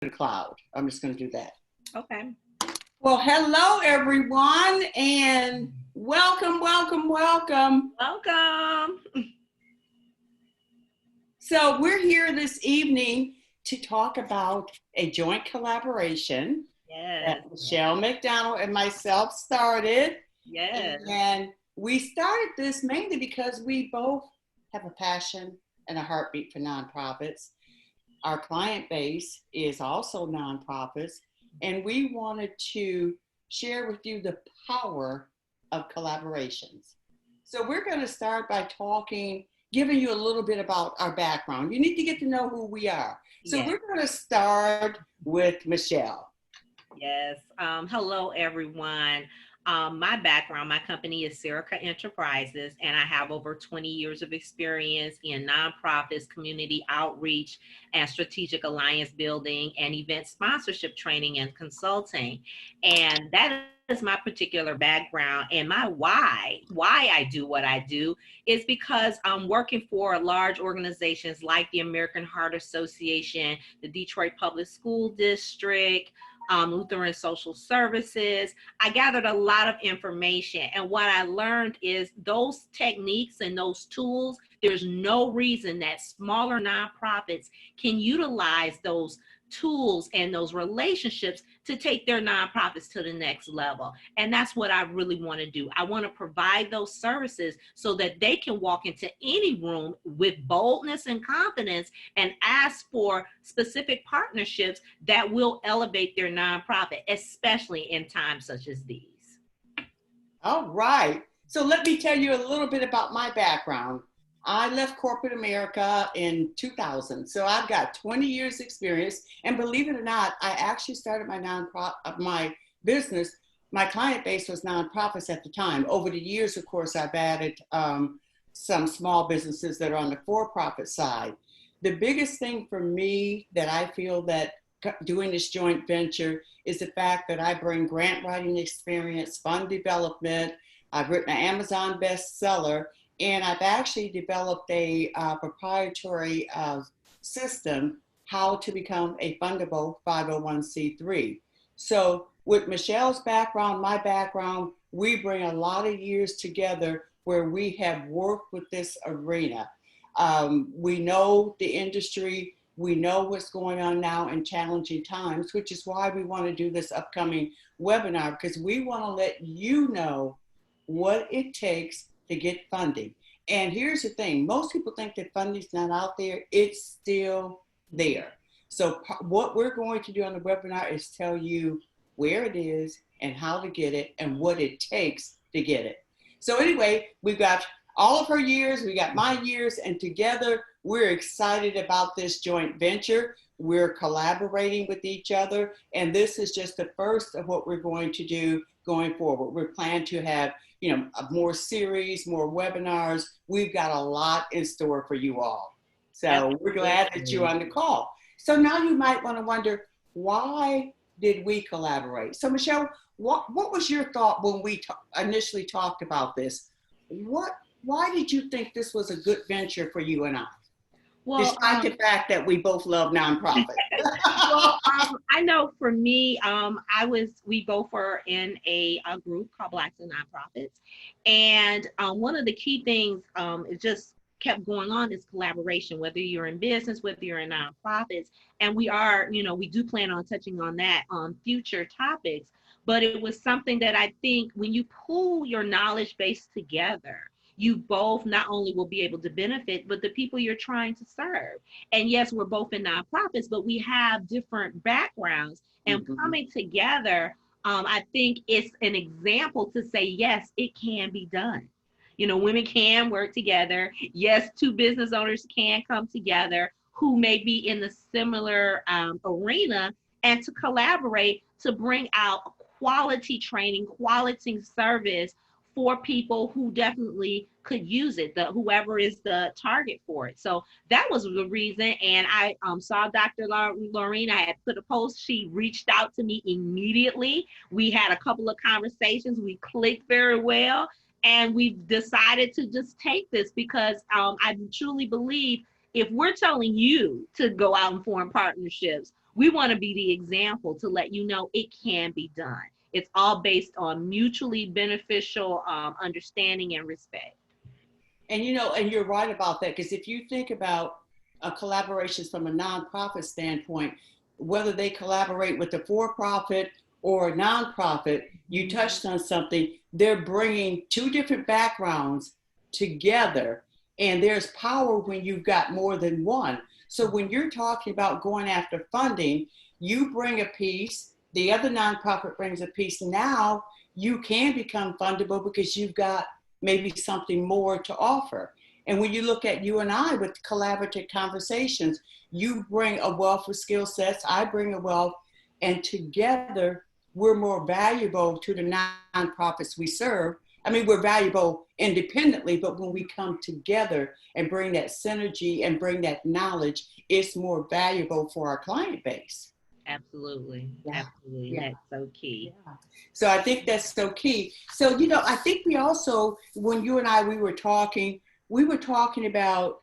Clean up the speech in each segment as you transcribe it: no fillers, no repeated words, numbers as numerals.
the cloud. I'm just going to do that. Okay. Well, hello, everyone, and welcome. Welcome. So we're here this evening to talk about a joint collaboration Yes. that Michelle McDonald and myself started. Yes. And we started this mainly because we both have a passion and a heartbeat for nonprofits. Our client base is also nonprofits, and we wanted to share with you the power of collaborations. So we're going to start by giving you a little bit about our background. You need to get to know who we are. So Yes. we're going to start with Michelle. Yes. Hello, everyone. My background, my company is Serica Enterprises, and I have over 20 years of experience in nonprofits, community outreach, and strategic alliance building, and event sponsorship training and consulting. And that is my particular background. And my why I do what I do is because I'm working for large organizations like the American Heart Association, the Detroit Public School District, Lutheran Social Services. I gathered a lot of information, and what I learned is those techniques and those tools, there's no reason that smaller nonprofits can utilize those tools and those relationships to take their nonprofits to the next level. And that's what I really want to do. I want to provide those services so that they can walk into any room with boldness and confidence and ask for specific partnerships that will elevate their nonprofit, especially in times such as these. All right. So let me tell you a little bit about my background. I left corporate America in 2000. So I've got 20 years experience. And believe it or not, I actually started my business. My client base was nonprofits at the time. Over the years, of course, I've added some small businesses that are on the for-profit side. The biggest thing for me that I feel that doing this joint venture is the fact that I bring grant writing experience, fund development. I've written an Amazon bestseller, and I've actually developed a proprietary system, how to become a fundable 501c3. So with Michelle's background, my background, we bring a lot of years together where we have worked with this arena. We know the industry, we know what's going on now in challenging times, which is why we want to do this upcoming webinar, because we want to let you know what it takes to get funding. And here's the thing, most people think that funding's not out there. It's still there. So what we're going to do on the webinar is tell you where it is and how to get it and what it takes to get it. So anyway, we've got all of her years, we got my years, and together we're excited about this joint venture. We're collaborating with each other, and this is just the first of what we're going to do going forward. We plan to have, more series, more webinars. We've got a lot in store for you all. So we're glad that you're on the call. So now you might want to wonder, why did we collaborate? So Michelle, what was your thought when we initially talked about this? Why did you think this was a good venture for you and I? Well, despite the fact that we both love nonprofits. Well, I know for me, we both were in a group called Blacks in Nonprofits. And one of the key things it just kept going on is collaboration, whether you're in business, whether you're in nonprofits. And we do plan on touching on that on future topics. But it was something that I think when you pool your knowledge base together, you both not only will be able to benefit, but the people you're trying to serve. And yes, we're both in nonprofits, but we have different backgrounds. And coming together, I think it's an example to say, yes, it can be done. Women can work together. Yes, two business owners can come together who may be in the similar arena and to collaborate to bring out quality training, quality service for people who definitely could use it, whoever is the target for it. So that was the reason. And I saw Dr. Laureen. I had put a post. She reached out to me immediately. We had a couple of conversations. We clicked very well. And we've decided to just take this because I truly believe if we're telling you to go out and form partnerships, We want to be the example to let you know it can be done. It's all based on mutually beneficial understanding and respect. And and you're right about that, because if you think about collaborations from a nonprofit standpoint, whether they collaborate with a for-profit or a nonprofit, you touched on something. They're bringing two different backgrounds together, and there's power when you've got more than one. So when you're talking about going after funding, you bring a piece, the other nonprofit brings a piece. Now you can become fundable because you've got maybe something more to offer. And when you look at you and I with collaborative conversations, you bring a wealth of skill sets, I bring a wealth, and together we're more valuable to the nonprofits we serve. I mean, we're valuable independently, but when we come together and bring that synergy and bring that knowledge, it's more valuable for our client base. Absolutely. Yeah. Absolutely. Yeah. That's so key. Yeah. So I think that's so key. So, I think we also, when you and I, we were talking about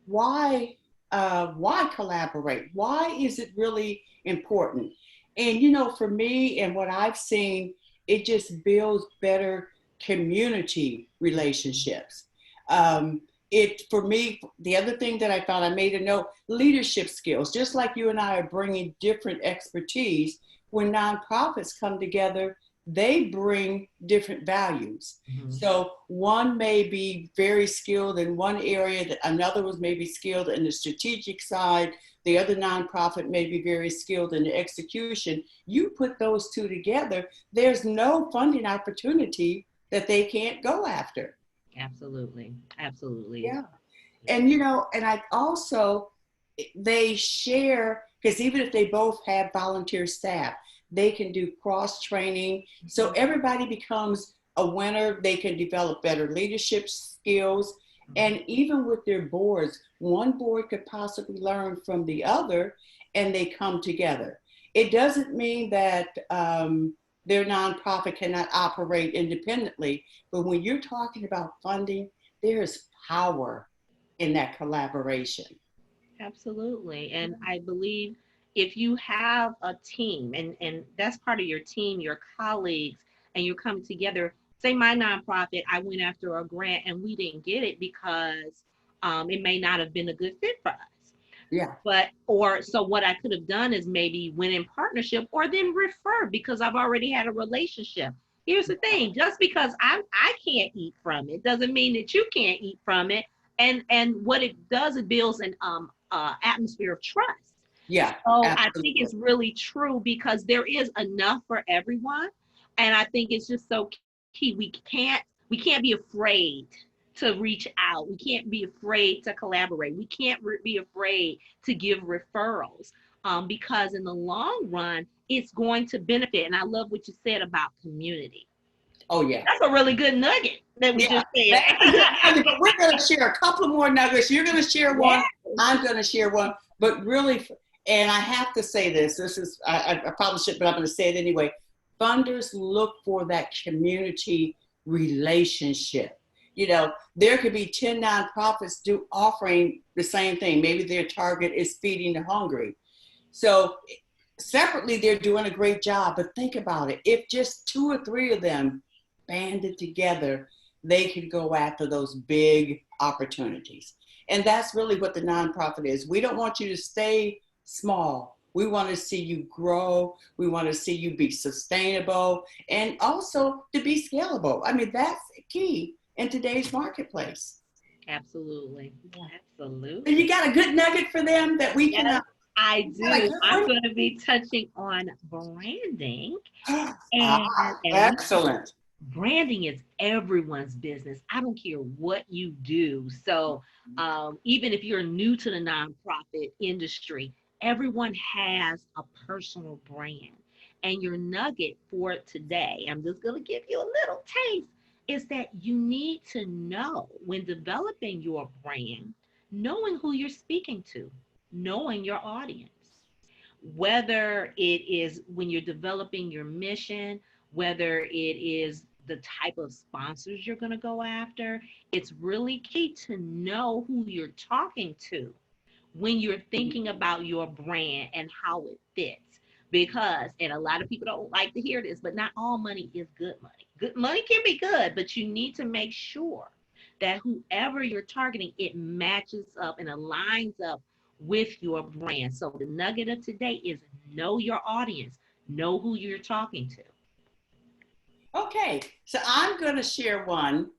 why, why collaborate? Why is it really important? And, for me and what I've seen, it just builds better community relationships. Um, for me, the other thing that I found, I made a note, leadership skills, just like you and I are bringing different expertise. When nonprofits come together, they bring different values. Mm-hmm. So one may be very skilled in one area, that another was maybe skilled in the strategic side, the other nonprofit may be very skilled in the execution. You put those two together, there's no funding opportunity that they can't go after. Absolutely. Absolutely. Yeah. And and I also, they share, because even if they both have volunteer staff, they can do cross training, so everybody becomes a winner. They can develop better leadership skills, and even with their boards, one board could possibly learn from the other, and they come together. It doesn't mean that their nonprofit cannot operate independently, but when you're talking about funding, there's power in that collaboration. Absolutely. And I believe if you have a team and that's part of your team, your colleagues, and you're coming together, say my nonprofit, I went after a grant and we didn't get it because it may not have been a good fit for us. Yeah. But, or so what I could have done is maybe went in partnership or then refer because I've already had a relationship. Here's the thing, just because I can't eat from it doesn't mean that you can't eat from it. And what it does, it builds an atmosphere of trust. Yeah, So I think absolutely. it's really true because there is enough for everyone. And I think it's just so key. We can't be afraid to reach out. We can't be afraid to collaborate. We can't be afraid to give referrals because in the long run, it's going to benefit. And I love what you said about community. Oh yeah. That's a really good nugget that we Yeah, just said. that's a good nugget, but we're going to share a couple more nuggets. You're going to share Yeah. one, I'm going to share one, but really, and I have to say this, I probably should, but I'm going to say it anyway. Funders look for that community relationship. There could be 10 nonprofits offering the same thing. Maybe their target is feeding the hungry. So separately, they're doing a great job, but think about it. If just two or three of them banded together, they could go after those big opportunities. And that's really what the nonprofit is. We don't want you to stay small. We want to see you grow. We want to see you be sustainable and also to be scalable. I mean, that's key in today's marketplace. Absolutely. And Absolutely. you got a good nugget for them that we can. Yes, I Got a do. good I'm one? going to be touching on branding. Ah, And we excellent. branding is everyone's business. I don't care what you do. So even if you're new to the nonprofit industry, everyone has a personal brand. And your nugget for today, I'm just going to give you a little taste, is that you need to know when developing your brand, knowing who you're speaking to, knowing your audience, whether it is when you're developing your mission, whether it is the type of sponsors you're going to go after. It's really key to know who you're talking to when you're thinking about your brand and how it fits. Because, and a lot of people don't like to hear this, but not all money is good money. Good money can be good, but you need to make sure that whoever you're targeting, it matches up and aligns up with your brand. So the nugget of today is know your audience, know who you're talking to. Okay, so I'm going to share one,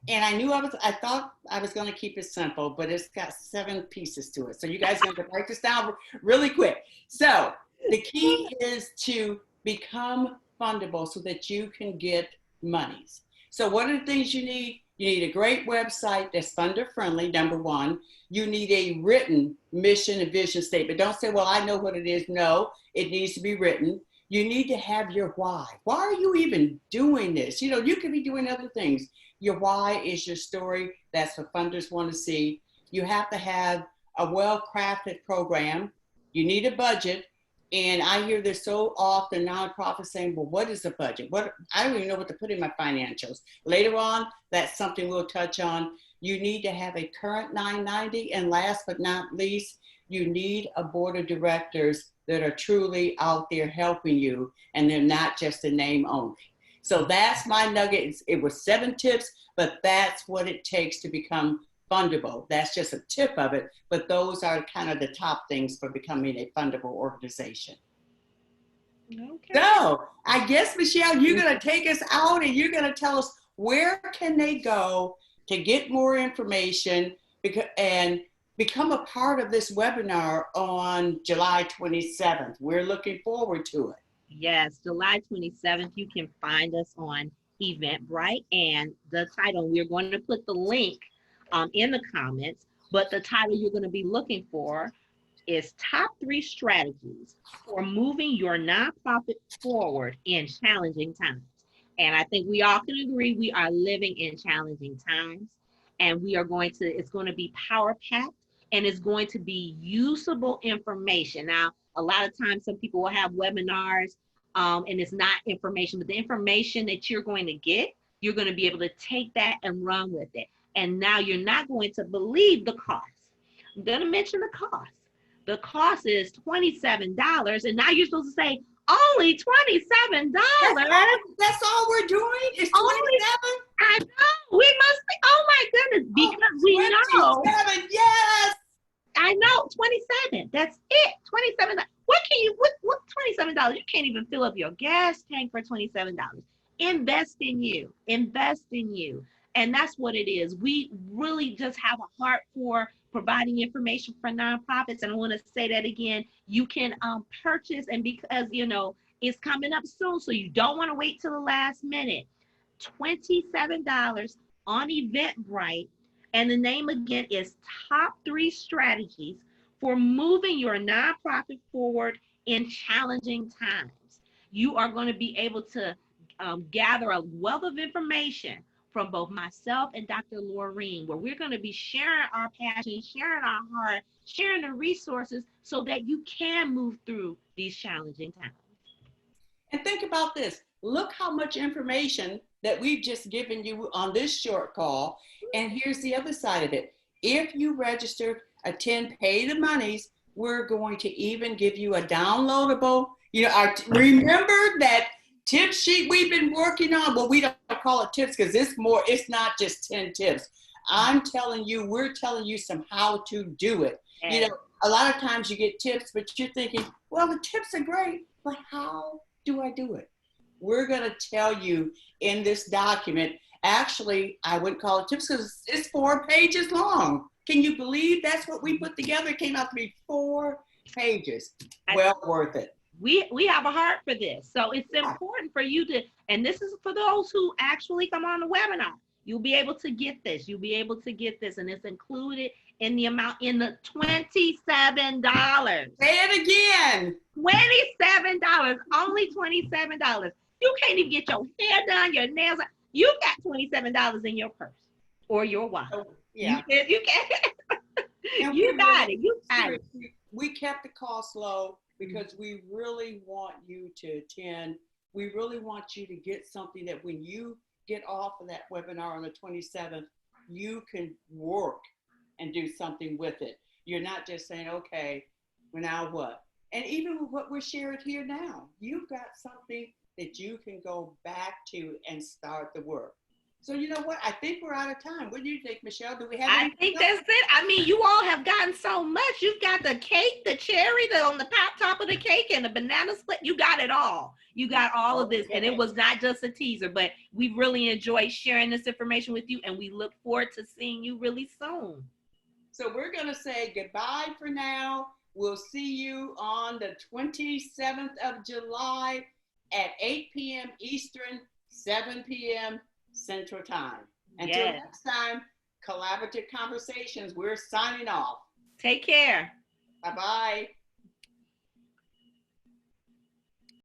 and I thought I was going to keep it simple, but it's got 7 pieces to it. So you guys are going to write this down really quick. So the key is to become fundable so that you can get monies. So what are the things you need? You need a great website that's funder friendly, number one. You need a written mission and vision statement. Don't say, well, I know what it is. No, it needs to be written. You need to have your why. Why are you even doing this? You know, you could be doing other things. Your why is your story. That's what funders want to see. You have to have a well-crafted program. You need a budget. And I hear this so often, nonprofits saying, well, what is a budget? I don't even know what to put in my financials. Later on, that's something we'll touch on. You need to have a current 990. And last but not least, you need a board of directors that are truly out there helping you, and they're not just a name only. So that's my nugget. It was 7 tips, but that's what it takes to become fundable. That's just a tip of it, but those are kind of the top things for becoming a fundable organization. Okay. So I guess, Michelle, you're going to take us out and you're going to tell us where can they go to get more information and become a part of this webinar on July 27th. We're looking forward to it. Yes, July 27th, you can find us on Eventbrite, and the title, we're going to put the link in the comments, but the title you're going to be looking for is Top 3 Strategies for Moving Your Nonprofit Forward in Challenging Times. And I think we all can agree we are living in challenging times, and it's going to be power packed, and it's going to be usable information. Now, a lot of times some people will have webinars and it's not information, but the information that you're going to get, you're going to be able to take that and run with it. And now you're not going to believe the cost. I'm going to mention the cost. The cost is $27, and now you're supposed to say, only $27. That's all we're doing is 27. I know. We must be. Oh my goodness! Because we know. 27. Yes. I know. 27. That's it. $27. What can you? What $27? You can't even fill up your gas tank for $27. Invest in you. Invest in you. And that's what it is. We really just have a heart for providing information for nonprofits. And I want to say that again. You can purchase, and because it's coming up soon, so you don't want to wait till the last minute. $27 on Eventbrite, and the name again is Top 3 Strategies for Moving Your Nonprofit Forward in Challenging Times. You are going to be able to gather a wealth of information from both myself and Dr. Laureen, where we're going to be sharing our passion, sharing our heart, sharing the resources so that you can move through these challenging times. And think about this. Look how much information that we've just given you on this short call. And here's the other side of it. If you register, attend, pay the monies, we're going to even give you a downloadable, remember that tip sheet we've been working on. Well, we don't call it tips because it's not just 10 tips. We're telling you some how to do it. And a lot of times you get tips, but you're thinking, well, the tips are great, but how do I do it? We're going to tell you in this document. Actually, I wouldn't call it tips because it's 4 pages long. Can you believe that's what we put together? It came out to be 4 pages. Well worth it. We have a heart for this. So it's important for you to, and this is for those who actually come on the webinar. You'll be able to get this. You'll be able to get this, and it's included in the amount in the $27. Say it again. $27. Only $27. You can't even get your hair done, your nails. You got $27 in your purse or your wallet. Oh, yeah. You can't. You got it. You got it. We kept the cost low because we really want you to attend. We really want you to get something that when you get off of that webinar on the 27th, you can work and do something with it. You're not just saying, okay, well, now what? And even with what we're sharing here now, you've got something that you can go back to and start the work. So you know what? I think we're out of time. What do you think, Michelle? Do we have I any? think that's it. I mean, you all have gotten so much. You've got the cake, the cherry, the on the top of the cake, and the banana split. You got it all. You got all of this. And it was not just a teaser, but we really enjoyed sharing this information with you, and we look forward to seeing you really soon. So we're going to say goodbye for now. We'll see you on the 27th of July at 8 p.m. Eastern, 7 p.m. Central Time. Until Yes. next time, Collaborative Conversations, we're signing off. Take care. Bye-bye.